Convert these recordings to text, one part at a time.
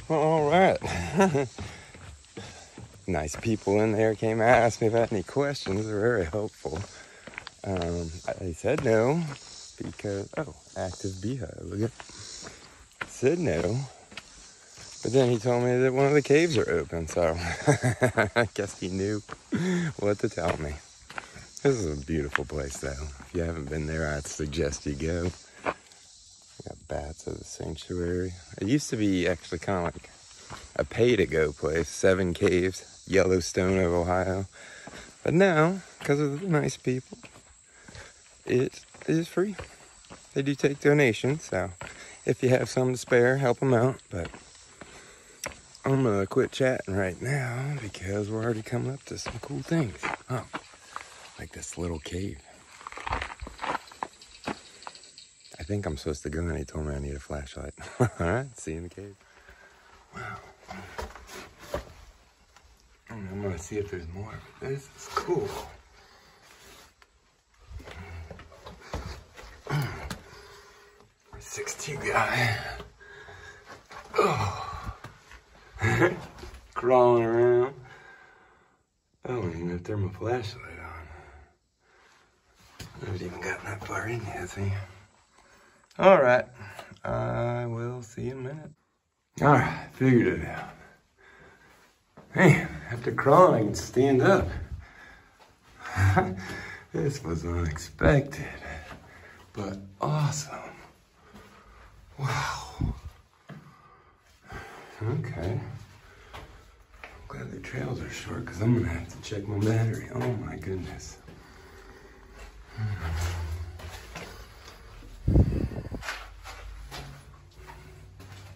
Well, all right. Nice people in there came and asked me if I had any questions. They're very helpful. I said no because, active beehive. Look at, said no. But then he told me that one of the caves are open, so I guess he knew what to tell me. This is a beautiful place, though. If you haven't been there, I'd suggest you go. Got bats at the sanctuary. It used to be actually kind of like a pay-to-go place, 7 caves, Yellowstone of Ohio. But now, because of the nice people, it is free. They do take donations, so if you have some to spare, help them out. But I'm gonna quit chatting right now because we're already coming up to some cool things. Oh, like this little cave. I think I'm supposed to go, and he told me I need a flashlight. All right, see you in the cave. Wow. I'm gonna see if there's more, but this is cool. 6'2" guy. Oh. Crawling around. I don't even know if there's my flashlight on. I haven't even gotten that far in yet, see? All right, I will see you in a minute. All right, figured it out. Man, after crawling, I can stand up. This was unexpected, but awesome. Wow. Okay. I'm glad the trails are short because I'm gonna have to check my battery. Oh my goodness.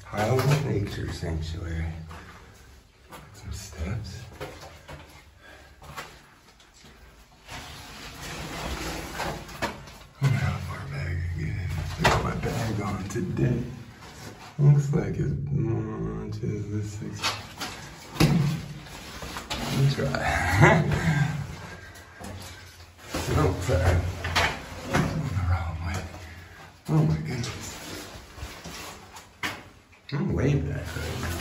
Highland Nature Sanctuary. Some steps. I wonder how far back I get in. I got my bag on today. Looks like it's more to the 6. Let's try. Oh, sorry. Going the wrong way. Oh my goodness. I'm way back right now.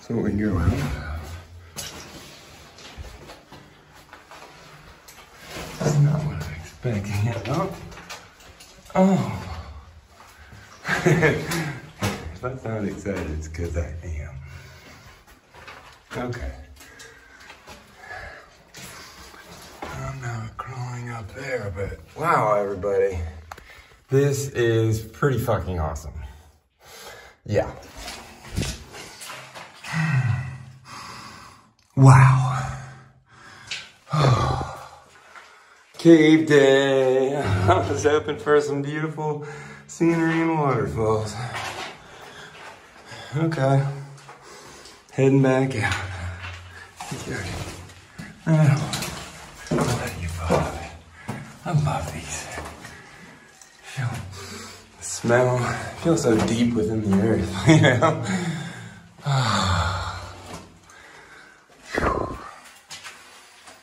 So we go out. That's not what I'm expecting at all. Oh. If I sound excited, it's because I am. Okay. I'm not crawling up there, but wow, everybody. This is pretty fucking awesome. Yeah. Wow. Cave day. I was hoping for some beautiful scenery and waterfalls. Okay. Heading back out. I love you, Bob. I love these. The smell feels so deep within the earth, you know?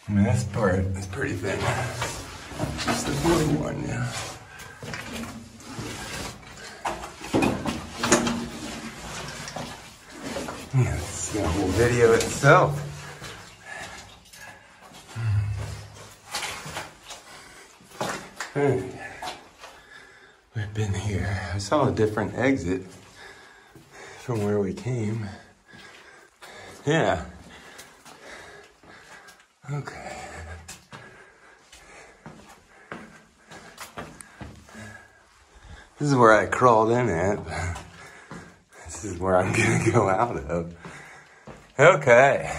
I mean, this part is pretty thin. Just the blue one, yeah. Yeah, this is a whole video itself. Alright. We've been here. I saw a different exit from where we came. Yeah. Okay. This is where I crawled in at, but this is where I'm gonna go out of. Okay.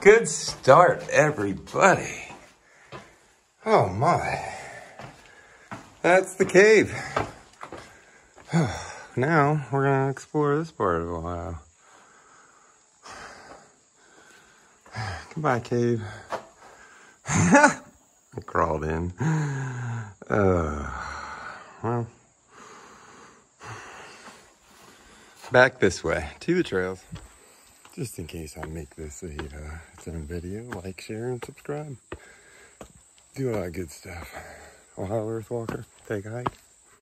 Good start, everybody. Oh my. That's the cave. Now we're gonna explore this part of Ohio. Goodbye, cave. I crawled in. Well, back this way to the trails. Just in case I make this its own video, like, share, and subscribe. Do a lot of good stuff. Ohio Earthwalker, take a hike.